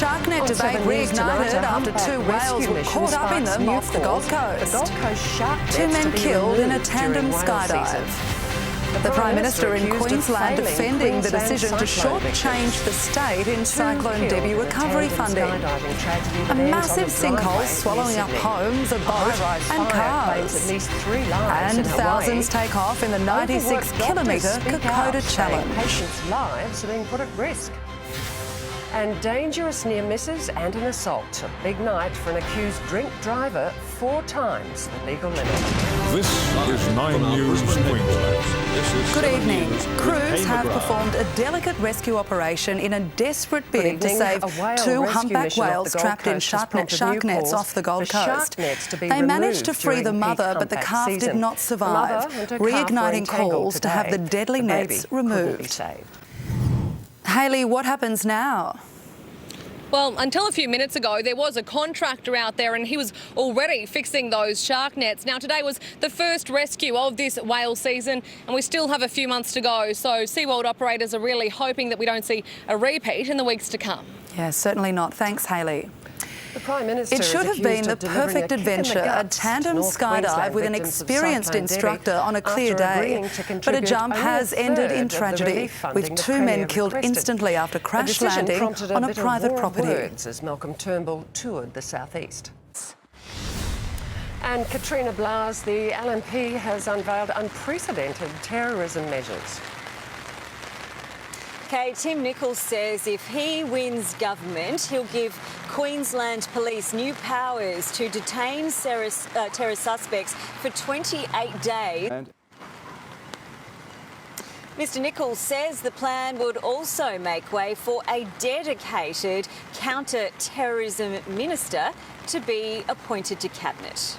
Shark net debate reignited after two whales were caught up in them off the Gold Coast. Two men killed in a tandem skydive. The Prime Minister in Queensland defending the decision to shortchange the state in Cyclone Debbie recovery funding. A massive sinkhole swallowing up homes, a boat and cars. And thousands take off in the 96-kilometre Kokoda Challenge. Patients' lives are being put at risk. And dangerous near misses and an assault. A big night for an accused drink driver, 4 times the legal limit. This is 9 News Queensland. Good evening. Crews have performed a delicate rescue operation in a desperate bid to save 2 humpback whales trapped in shark nets off the Gold Coast. They managed to free the mother, but the calf did not survive, reigniting calls to have the deadly nets removed. Hayley, what happens now? Well, until a few minutes ago, there was a contractor out there and he was already fixing those shark nets. Now, today was the first rescue of this whale season and we still have a few months to go. So SeaWorld operators are really hoping that we don't see a repeat in the weeks to come. Yeah, certainly not. Thanks, Hayley. The Prime Minister it should have been the perfect adventure, a tandem skydive with an experienced instructor on a clear day. But a jump has ended in tragedy, with 2 men killed instantly after crash landing on a private property. As Malcolm Turnbull toured the southeast. And Katrina Blas, the LNP, has unveiled unprecedented terrorism measures. Okay, Tim Nicholls says if he wins government, he'll give Queensland Police new powers to detain terror suspects for 28 days. Mr Nicholls says the plan would also make way for a dedicated counter-terrorism minister to be appointed to Cabinet.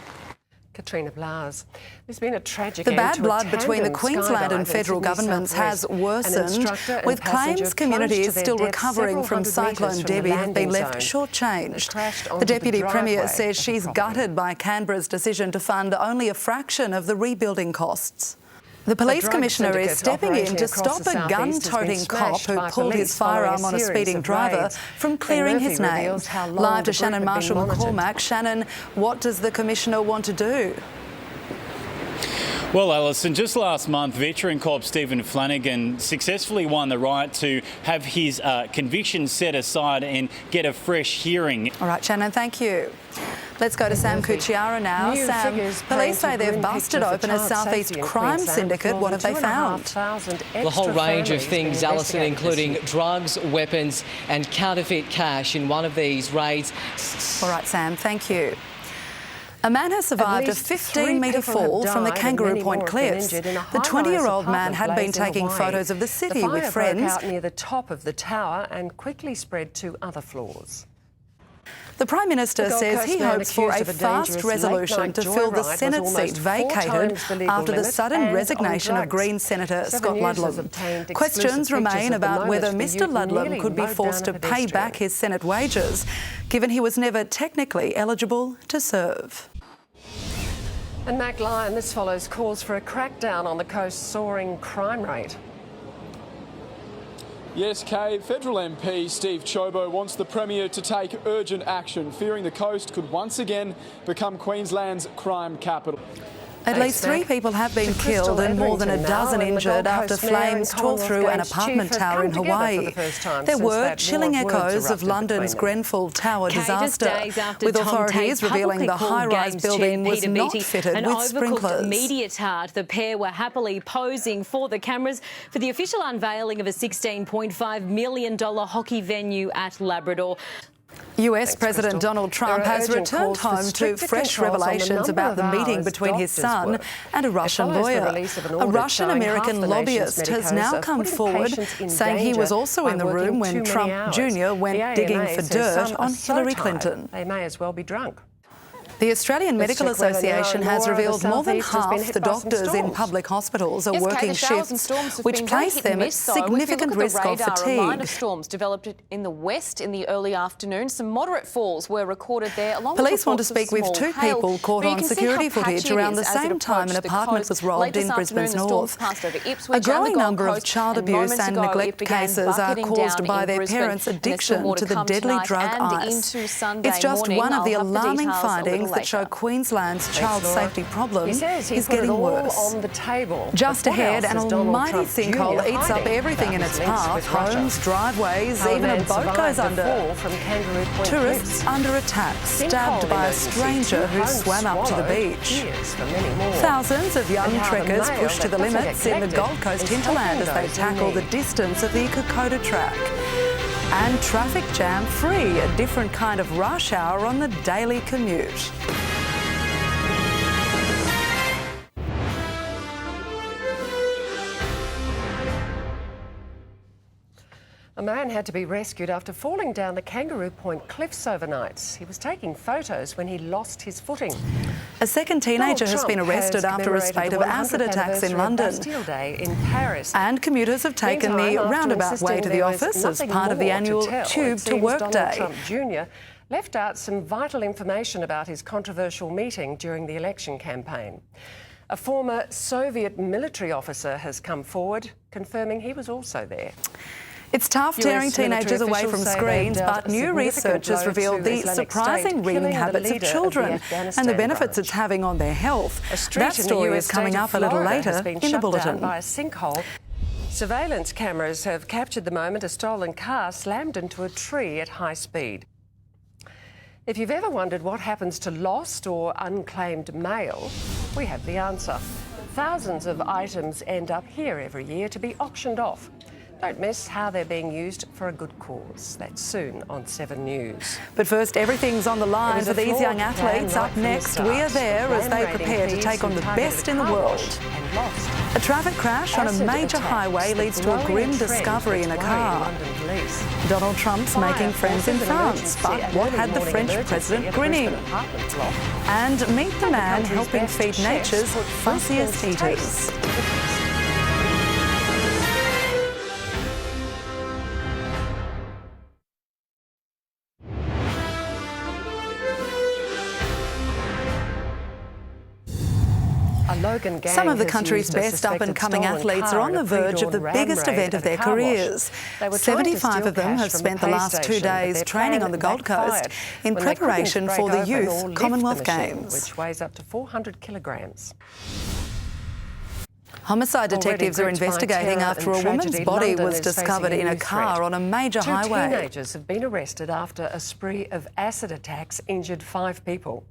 Katrina Blas. There's been a tragic The bad blood between the Queensland and federal governments has worsened, with claims communities still recovering from Cyclone Debbie have been left shortchanged. The Deputy Premier says she's gutted by Canberra's decision to fund only a fraction of the rebuilding costs. The police commissioner is stepping in to stop a gun-toting cop who pulled his firearm on a speeding driver from clearing his name. Live to Shannon Marshall-McCormack. Shannon, what does the commissioner want to do? Well, Alison, just last month, veteran cop Stephen Flanagan successfully won the right to have his conviction set aside and get a fresh hearing. All right, Shannon, thank you. Let's go to Sam Cucchiara now. Sam, police say they've busted open a southeast crime syndicate. What have they found? The whole range of things, Alison, including drugs, weapons and counterfeit cash in one of these raids. All right, Sam, thank you. A man has survived a 15-metre fall from the Kangaroo Point cliffs. The 20-year-old man had been taking photos of the city with friends. The fire broke out near the top of the tower and quickly spread to other floors. The Prime Minister says he hopes for a fast resolution to fill the Senate seat vacated after the sudden resignation of Greens Senator Scott Ludlam. Questions remain about whether Mr Ludlam could be forced to pay back his Senate wages, given he was never technically eligible to serve. And Mac Lyon, this follows calls for a crackdown on the coast's soaring crime rate. Yes, Kay, federal MP Steve Chobo wants the Premier to take urgent action, fearing the coast could once again become Queensland's crime capital. At least 3 people have been killed and more than a dozen injured after flames tore through an apartment tower in Hawaii. There were chilling echoes of London's Grenfell Tower disaster, with authorities revealing the high-rise building was not fitted with sprinklers. Media tart, the pair were happily posing for the cameras for the official unveiling of a $16.5 million hockey venue at Labrador. US President Donald Trump has returned home to fresh revelations about the meeting between his son and a Russian lawyer. A Russian-American lobbyist has now come forward saying he was also in the room when Trump Jr. went digging for dirt on Hillary Clinton. They may as well be drunk. The Australian Medical Association has revealed more than half the doctors in public hospitals are working shifts, which place them at significant risk of fatigue. A line of storms developed in the west in the early afternoon. Some moderate falls were recorded there. Police want to speak with two people caught on security footage around the same time an apartment was robbed in Brisbane's north. A growing number of child abuse and neglect cases are caused by their parents' addiction to the deadly drug ice. It's just one of the alarming findings that show Queensland's child safety problem is getting worse. Just ahead, an almighty sinkhole eats up everything in its path. Homes, driveways, even a boat goes under. Tourists under attack, stabbed by a stranger who swam up to the beach. Thousands of young trekkers push to the limits in the Gold Coast hinterland as they tackle the distance of the Kokoda track. And traffic jam free, a different kind of rush hour on the daily commute. A man had to be rescued after falling down the Kangaroo Point cliffs overnight. He was taking photos when he lost his footing. A second teenager has been arrested after a spate of acid attacks in London. And commuters have taken the roundabout way to the office as part of the annual Tube to Work Day. Trump Jr. left out some vital information about his controversial meeting during the election campaign. A former Soviet military officer has come forward, confirming he was also there. It's tough tearing teenagers away from screens, but new research has revealed the surprising reading habits of children and the benefits it's having on their health. That story is coming up a little later in the bulletin. By a sinkhole. Surveillance cameras have captured the moment a stolen car slammed into a tree at high speed. If you've ever wondered what happens to lost or unclaimed mail, we have the answer. Thousands of items end up here every year to be auctioned off. Don't miss how they're being used for a good cause. That's soon on 7 News. But first, everything's on the line for these young athletes. Up next, we are there as they prepare to take on the best in the world. A traffic crash on a major highway leads to a grim discovery in a car. Donald Trump's making friends in France, but what had the French president grinning? And meet the man helping feed nature's fussiest eaters. Some of the country's best up-and-coming athletes are on the verge of the biggest event of their careers. 75 of them have spent the last 2 days training on the Gold Coast in preparation for the Youth Commonwealth Games. Which weighs up to 400 kilograms. Homicide detectives are investigating after a woman's body was discovered in a car on a major highway. 2 teenagers have been arrested after a spree of acid attacks injured 5 people.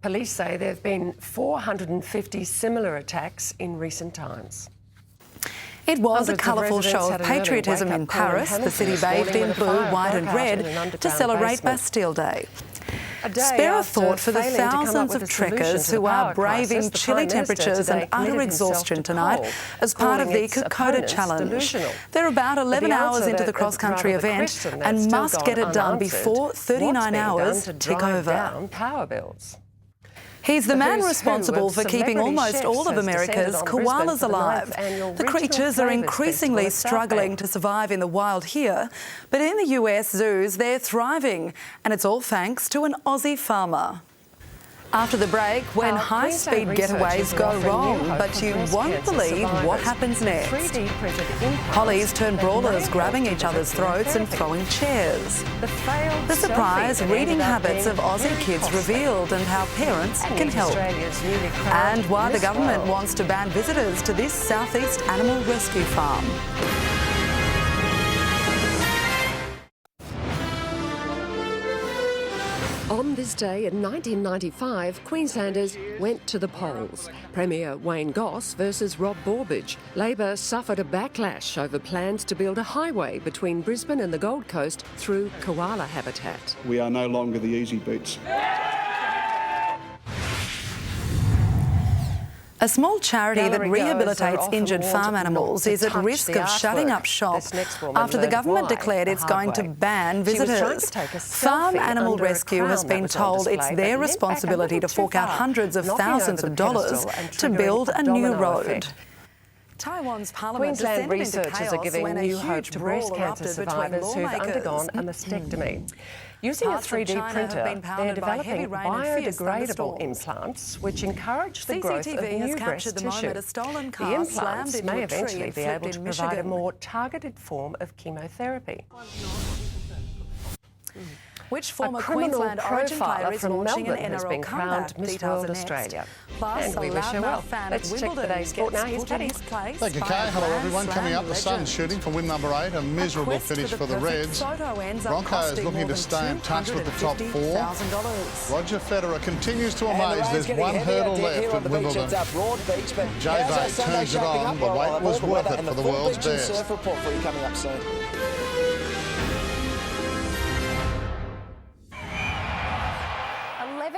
Police say there have been 450 similar attacks in recent times. It was a colourful show of patriotism in Paris. The city bathed in blue, white and red to celebrate Bastille Day. Spare a thought for the thousands of trekkers who are braving chilly temperatures and utter exhaustion tonight as part of the Kokoda Challenge. They're about 11 hours into the cross-country event and must get it done before 39 hours tick over. He's the man responsible for keeping almost all of America's koalas alive. The creatures are increasingly struggling to survive in the wild here, but in the US zoos they're thriving, and it's all thanks to an Aussie farmer. After the break, when high-speed getaways go wrong, but you won't believe what happens next. Hollies turn brawlers, grabbing each other's throats and throwing chairs. The surprise reading habits of Aussie kids revealed and how parents can help. And why the government wants to ban visitors to this southeast animal rescue farm. On this day in 1995, Queenslanders went to the polls. Premier Wayne Goss versus Rob Borbidge. Labor suffered a backlash over plans to build a highway between Brisbane and the Gold Coast through koala habitat. We are no longer the easy boots. A small charity that rehabilitates injured farm animals is at risk of shutting up shop after the government declared it's going to ban visitors. Farm Animal Rescue has been told it's their responsibility to fork out hundreds of thousands of dollars to build a new road. Taiwan's parliament Queensland researchers are giving new hope to breast cancer survivors who've undergone a mastectomy. Using a 3D printer, they're developing biodegradable implants which encourage the growth of new breast tissue. The implants may eventually be able to provide a more targeted form of chemotherapy. Which former a criminal Queensland Origin player is from launching Melbourne an has NRL been comeback? crowned Miss Details World are next. Australia. Plus, And we wish her well. Let's check today's sport now. Here's Teddy. Thank you, Kay. Hello, everyone. Coming up, the Suns shooting for win number 8. A miserable finish for the Reds. Broncos looking to stay in touch with the top 4. Roger Federer continues to amaze. There's one hurdle left at Wimbledon. J-Bay turns it on. The wait was worth it for the world's best. Surf report for you coming up soon.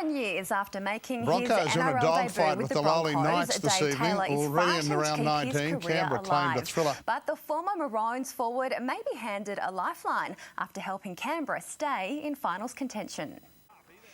Years after making Broncos his are in a NRL dogfight debut with the the Lowly Broncos, Knights this Dave evening. Taylor is Already in fighting round to keep 19, his career Canberra claimed a alive. thriller. But the former Maroons forward may be handed a lifeline after helping Canberra stay in finals contention.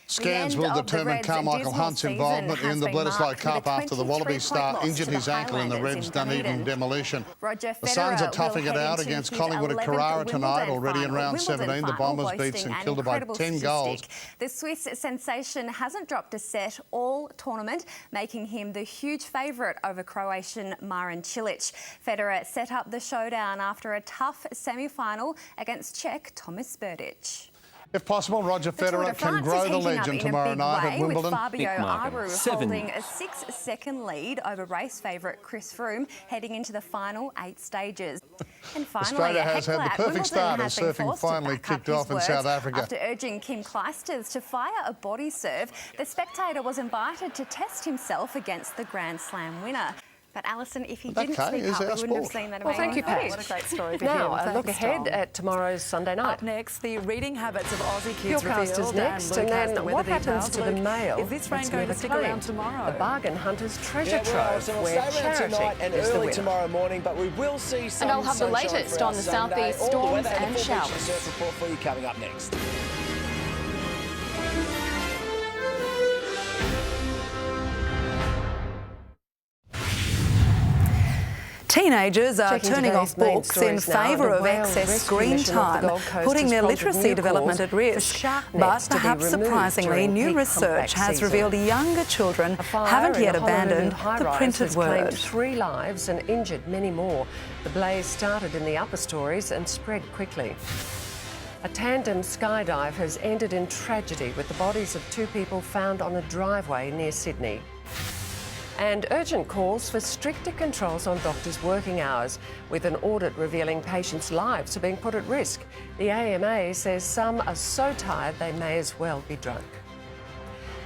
Scans will determine Carmichael Hunt's involvement in the Bledisloe Cup after the Wallaby star injured his ankle in the Reds' Dunedin demolition. The Suns are toughing it out against Collingwood at Carrara tonight, already in round 17. The Bombers beat St Kilda by 10 goals. The Swiss sensation hasn't dropped a set all tournament, making him the huge favourite over Croatian Marin Cilic. Federer set up the showdown after a tough semi-final against Czech Tomas Berdych. If possible, Roger Federer can grow the legend tomorrow night at Wimbledon. With Fabio Aru holding a 6-second lead over race favourite Chris Froome heading into the final 8 stages. And finally, Australia has had the perfect start as surfing finally kicked off in South Africa. After urging Kim Clijsters to fire a body serve, the spectator was invited to test himself against the Grand Slam winner. But Alison, if he didn't speak up, we wouldn't have seen that amazing. Well, thank you, Pat. What a great story for now, him. a look ahead at tomorrow's Sunday night. Up next, the reading habits of Aussie kids Fuelcast is next, and then what happens to the mail? Is this rain going to stick around tomorrow? The Bargain Hunters Treasure Trove, where charity tonight and is the early winner. tomorrow morning, but we will see some. And I'll have the latest on the southeast storms and showers. Surf report for you coming up next. Teenagers are turning off books in favour of excess screen time, putting their literacy development at risk. But perhaps surprisingly, new research has revealed younger children haven't yet abandoned the printed word. 3 lives and injured many more. The blaze started in the upper stories and spread quickly. A tandem skydive has ended in tragedy with the bodies of 2 people found on a driveway near Sydney. And urgent calls for stricter controls on doctors' working hours, with an audit revealing patients' lives are being put at risk. The AMA says some are so tired they may as well be drunk.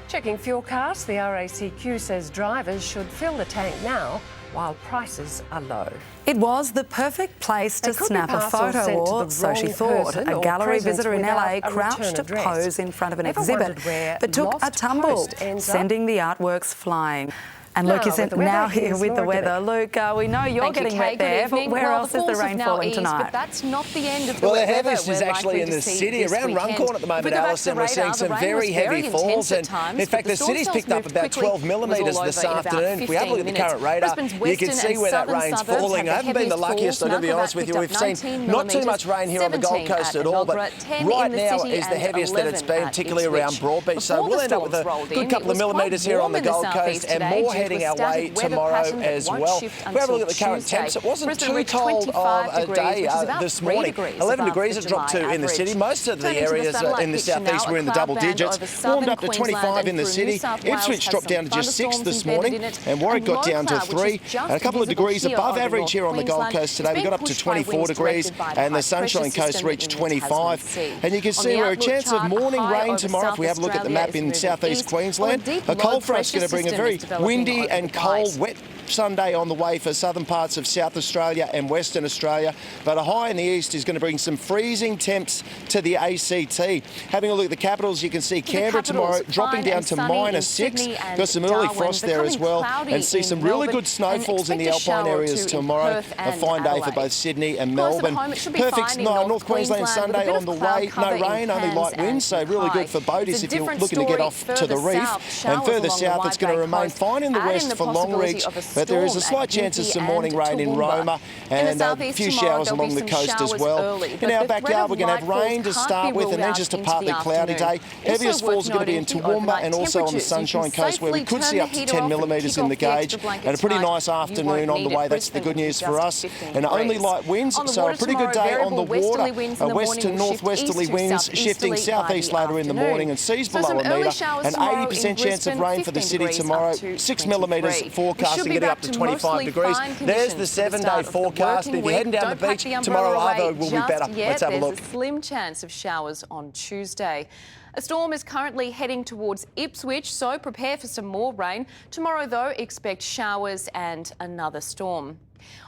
Checking Fuelcast, the RACQ says drivers should fill the tank now while prices are low. It was the perfect place to snap a photo, or so she thought. A gallery visitor in LA crouched to pose in front of an exhibit, but took a tumble, sending the artworks flying. And Luke is now here with the weather. Luke, we know you're getting wet there, but where else is the rain falling tonight? But that's not the end of the the heaviest is actually in the city. Around Runcorn at the moment, Alison, we're seeing some very heavy falls. And in fact, the city's picked up about 12 millimetres this afternoon. If we have a look at the current radar, you can see where that rain's falling. I haven't been the luckiest, I've got to be honest with you. We've seen not too much rain here on the Gold Coast at all, but right now is the heaviest that it's been, particularly around Broadbeach. So we'll end up with a good couple of millimetres here on the Gold Coast and more heading our way tomorrow as well. If we have a look at the current temps, it wasn't too cold of a day this morning. 11 degrees it dropped to in the city. Most of the areas in the southeast were in the double digits. Warmed up to 25 in the city. Ipswich dropped down to just 6 this morning, and Warwick got down to 3. And a couple of degrees above average here on the Gold Coast today. We got up to 24 degrees, and the Sunshine Coast reached 25. And you can see we're a chance of morning rain tomorrow if we have a look at the map in southeast Queensland. A cold front's going to bring a very windy and cold, wet Sunday on the way for southern parts of South Australia and Western Australia, but a high in the east is going to bring some freezing temps to the ACT. Having a look at the capitals, you can see Canberra tomorrow dropping down to -6. Got some early frost there as well, and see some really good snowfalls in the alpine areas tomorrow. A fine day for both Sydney and Melbourne. Perfect North Queensland Sunday on the way. No rain, only light winds, so really good for boaties if you're looking to get off to the reef. And further south, it's going to remain fine in the west for Longreach, but there is a slight chance of some morning rain in Roma and a few showers along the coast as well. In our backyard, we're going to have rain to start with, and then just a partly cloudy day. Heaviest falls are going to be in Toowoomba and also on the Sunshine Coast, where we could see up to 10 millimetres in the gauge, and a pretty nice afternoon on the way. That's the good news for us. And only light winds, so a pretty good day on the water. West to northwesterly winds, shifting southeast later in the morning, and seas below a metre. An 80% chance of rain for the city tomorrow. 6 millimetres forecasting, getting up to 25 degrees. There's the 7-day forecast. If you're heading down the beach tomorrow, Arvo will be better. Let's have a look. There's a slim chance of showers on Tuesday. A storm is currently heading towards Ipswich, so prepare for some more rain. Tomorrow, though, expect showers and another storm.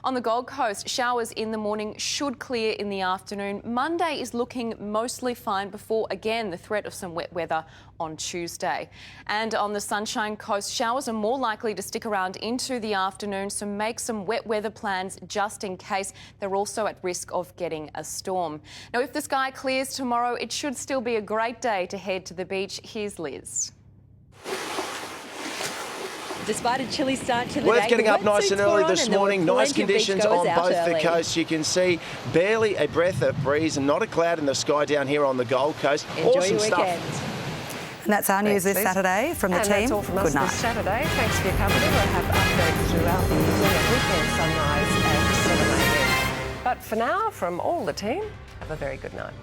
On the Gold Coast, showers in the morning should clear in the afternoon. Monday is looking mostly fine before, again, the threat of some wet weather on Tuesday. And on the Sunshine Coast, showers are more likely to stick around into the afternoon, so make some wet weather plans just in case. They're also at risk of getting a storm. Now, if the sky clears tomorrow, it should still be a great day to head to the beach. Here's Liz. Despite a chilly start to the day, worth getting up nice and early this morning. Nice conditions on both the coasts. You can see barely a breath of breeze and not a cloud in the sky down here on the Gold Coast. Enjoy awesome your stuff. weekend. And that's our news this Saturday from the team. That's all from us Good night. this Saturday. Thanks for your company. We'll have updates throughout the evening at weekend sunrise at 7 a.m. But for now, from all the team, have a very good night.